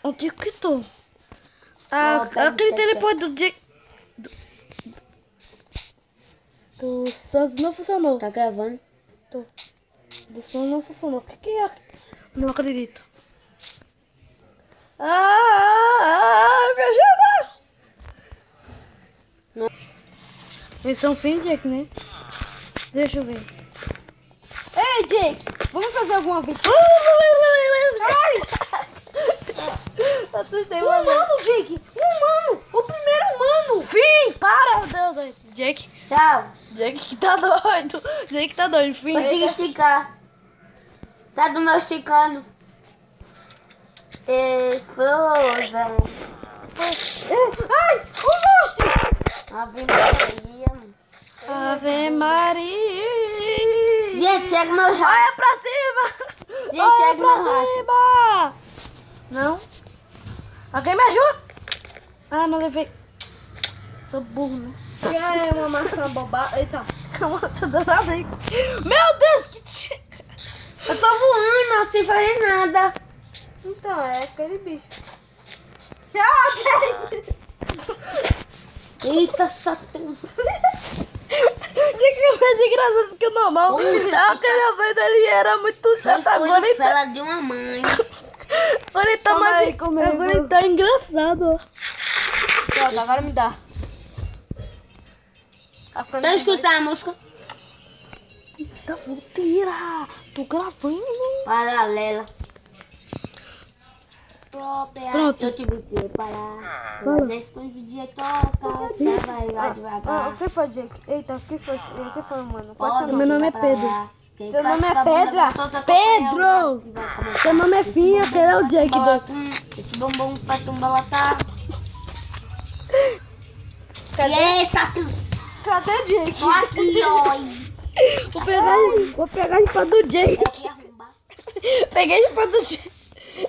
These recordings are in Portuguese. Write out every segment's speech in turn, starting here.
Onde é que eu tô? Aquele teleporte do Jake... Do Santos não funcionou. Tá gravando? Tô. Do Santos não funcionou. O que é? Não acredito. Me ajuda! Não. Esse é um fim, Jake, né? Deixa eu ver. Ei, Jake! Vamos fazer alguma aventura? Ai! Assustei, humano, Jake! Humano! O primeiro humano! Fim! Para! Meu Deus! Jake! Tchau. Jake tá doido! Jake tá doido! Fim! Consegui esticar. Tá do meu esticando. Explosão. Ai! O monstro! Ave Maria. Ave Maria! Gente, segue meu raio. Olha pra cima! Gente, Olha segue pra meu raio. cima! Não? Alguém me ajuda? Ah, não levei. Sou burro, né? É uma maçã bobada. Eita. Calma, tá danado aí. Meu Deus, que... Eu tô voando sem fazer nada. Então, é aquele bicho. Tchau, Jake. Eita, Satã. Jake é mais engraçado que o normal. Aquela vez ele era muito chato. Agora ele tá... Ela de uma mãe. Agora ele tá mais... Agora ele tá engraçado, ó. Pronto, agora me dá. Deixa eu escutar a música. Tá mentira. Tô gravando. Paralela. Própria. Pronto. Eu tive que parar. Depois do dia toca. Você vai lá devagar. O que foi, Jake? Eita, o que foi, mano? Pode Meu nome é pra Pedro. lá. Quem Seu faz nome é pra bunda, Pedra? solta Pedro! qualquer um, vai começar. Seu nome é Finha, aquele é o Jake do... Esse bombom pra tumba lá tá. Cadê? E aí, Satã? Cadê Jake? Tô aqui, ó. Vou pegar a espada do Jake. Aqui arrombar. Peguei a espada do Jake.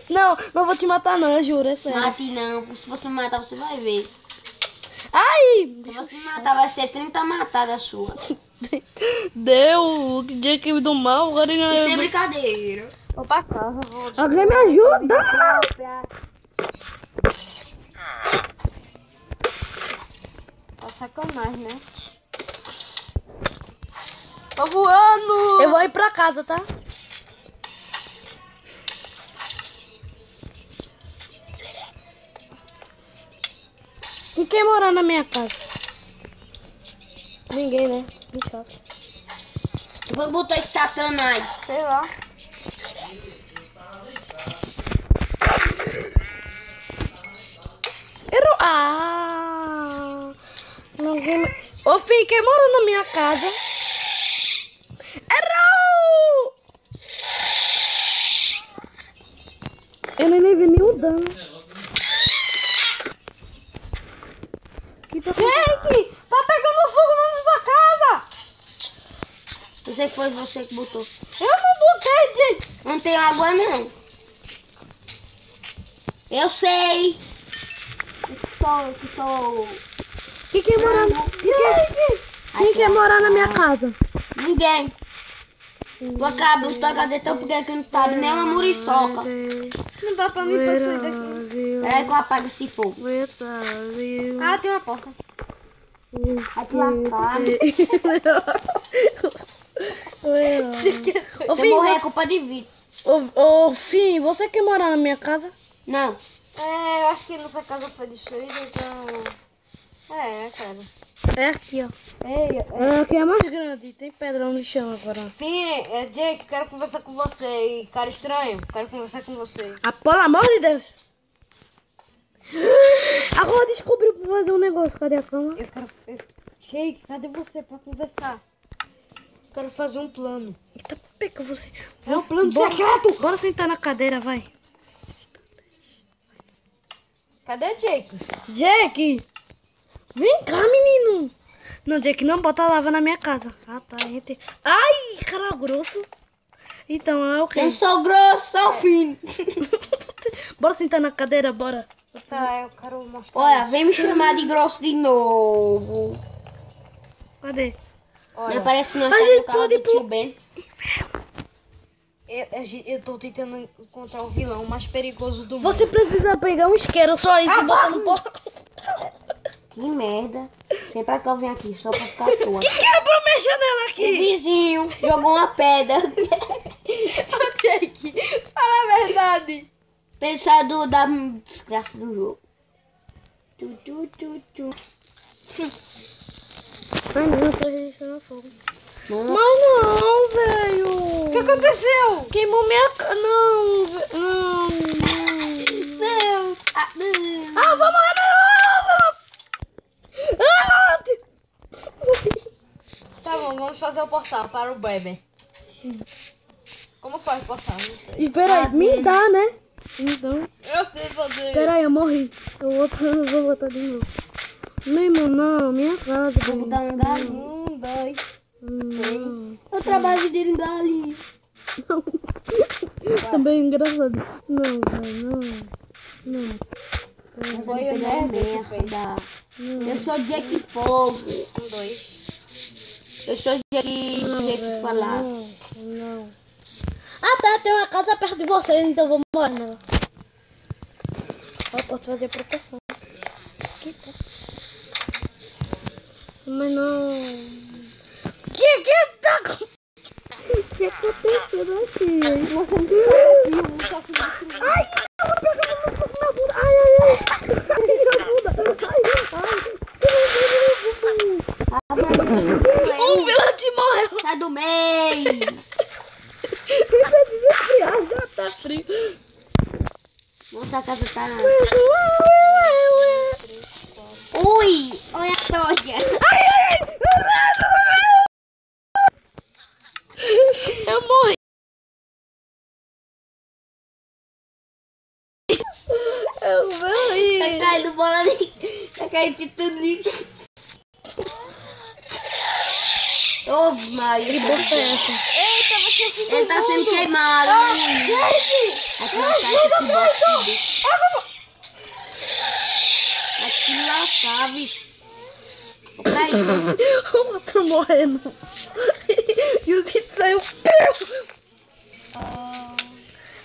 Não, não vou te matar não, eu juro, é sério. Mate não. Se você me matar, você vai ver. Ai! Se você me matar, vai ser 30 matadas sua. Deu o Jake do mal, agora ele não Isso é é... brincadeira. Vou pra casa, vou. Alguém me ajuda! Tá sacanagem, né? Tô voando! Eu vou ir pra casa, tá? E quem morar na minha casa? Ninguém, né? Que chato. Eu vou botar esse satanás. Sei lá. Errou! Ah! Ninguém... Ô, filho, quem mora na minha casa? Errou! Eu nem levei nenhum dano. Que tá Jake! Tá pegando fogo dentro da sua casa! Eu sei que foi você que botou. Eu não botei, Jake! Não tem água, não. Eu sei. Que sou. Quem quer morar Quem quer morar na minha casa? Ninguém. Tua casa é tão pequena que não cabe nem uma muriçoca. Não dá pra nem sair daqui. Peraí que eu apago esse fogo. Ah, tem uma porta. Vai te lascar. Ô, Se Fim, eu morrer é culpa de vida. Fim, você quer morar na minha casa? Não. É, eu acho que nossa casa foi destruída, então... É, cara. É aqui, ó. Ei, Aqui é mais grande, tem pedra no chão agora. Fim, Jake, quero conversar com você. E cara estranho, quero conversar com você. Ah, pelo amor de Deus! Agora descobriu pra fazer um negócio. Cadê a cama? Jake, cadê você pra conversar? Quero fazer um plano. Eita, pega você. É um plano Bora- secreto! Bora sentar na cadeira, vai. Cadê Jake? Jake! Vem cá, menino! Não, Jake, não bota lava na minha casa. Ah, tá. Gente... Ai, cara grosso. Então, é o quê? Eu sou grosso, sou fino. Bora sentar na cadeira, bora. Tá, eu quero mostrar. Olha, vem me chamar de grosso de novo. Cadê? Não parece que nós A tá gente no carro pode do pôr- tio Ben. Eu tô tentando encontrar o vilão mais perigoso do mundo. Você precisa pegar um isqueiro só isso e botar no portão. Que merda. Sempre é que eu vim aqui, só pra ficar à toa. Quem quebrou minha janela O aqui? vizinho jogou uma pedra. Ô, Jake, fala a verdade. Pensador da desgraça do jogo. Ai não, eu tô resistindo a fogo. Nossa. Mas não, velho. O que aconteceu? Queimou minha casa. Não, não. Não. Ah, não. Ah, vou morrer não. Ah! Tá bom, vamos fazer o portal para o Bebe. Como faz o portal? Não sei. Espera aí, me dá, né? Então. Eu sei fazer. Espera aí, eu morri. Eu vou botar de novo. Mesmo não, minha casa. Vou botar um galinho. 1, 2. Não. Eu trabalho de galinho. Também engraçado. Não, velho, não. Foi o merda. Eu sou Jack Fogo. 1, 2. Eu sou Jack Falar. Não. Ah tá, tem uma casa perto de vocês, então vou morar nela. Eu posso fazer proteção. Aqui, tá. Mas não. Que tá com... O que acontecendo aqui? Ai, eu vou pegar na bunda. Ai. Um vilante morreu. Sai do meio. Já tá frio. Nossa, a casa tá... Ui, olha a tocha. Eu morri. Eu morri. Tá caindo bola ali. Tá caindo Titanic. Ô, Maria. Que bosta é essa? Eita, você se Ele tá sendo queimado. Aqui lascar, bicho. Peraí. O outro morrendo. E o Zito saiu.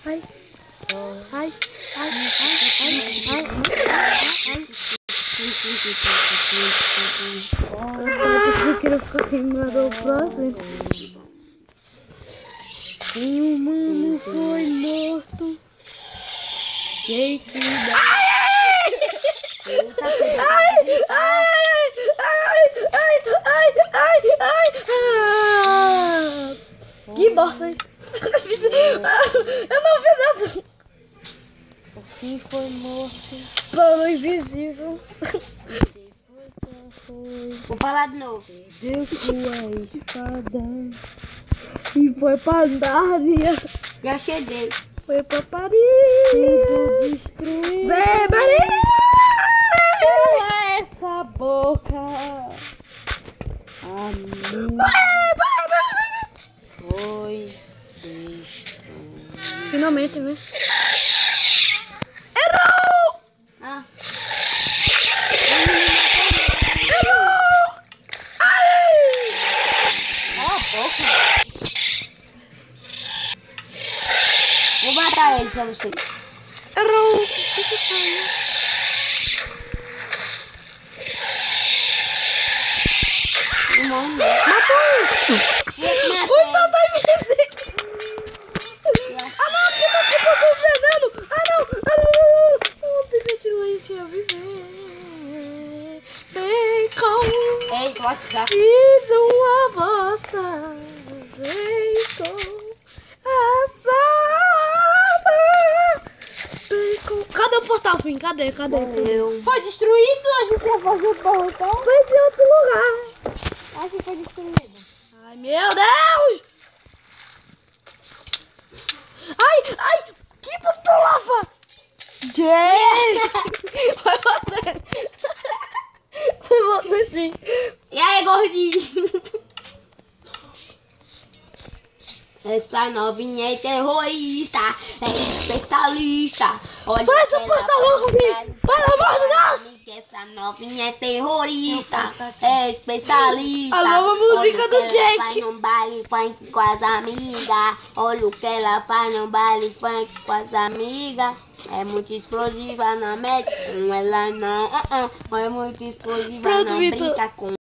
Ai. Ai. Eu queria ficar queimado ao próximo. E o humano foi morto. Jake Que bosta, hein? Eu não vi nada. O fim foi morto. Plano invisível. Vou falar de novo. Deu sua espada e foi pra Nárnia. Já cheguei. Foi pra Paris. Tudo destruiu. Beberia! Essa boca. Foi. Finalmente, né? Ah. Vou matar ele pra você. Errou! Deixa eu sair. Não morre, não. Matou! Matei. O Estado tá invisível! Ah não, aqui não, aqui eu tô veneno! Ah não! Viver silente a viver. Bacon! Ei, do WhatsApp. Fiz uma bosta. Bacon! Assada! Bacon! Cadê o portal, fim? Cadê? Eu. Foi destruído, a gente ia fazer o portal. Foi de outro lugar. Acho que foi destruído. Ai, meu Deus! Ai! Que botou lava! Jay! Foi você! Foi você, sim! E aí, gordinho? Essa novinha é terrorista, é especialista. Olha Faz o pantalão comigo! Pelo amor de Deus! Essa novinha é terrorista, é especialista. A nova música do Olha o que ela Jack. faz no baile funk com as amigas. Olha o que ela faz no baile funk com as amigas. É muito explosiva, não mexe com ela não. É muito explosiva, Pronto, não Vitor. brinca com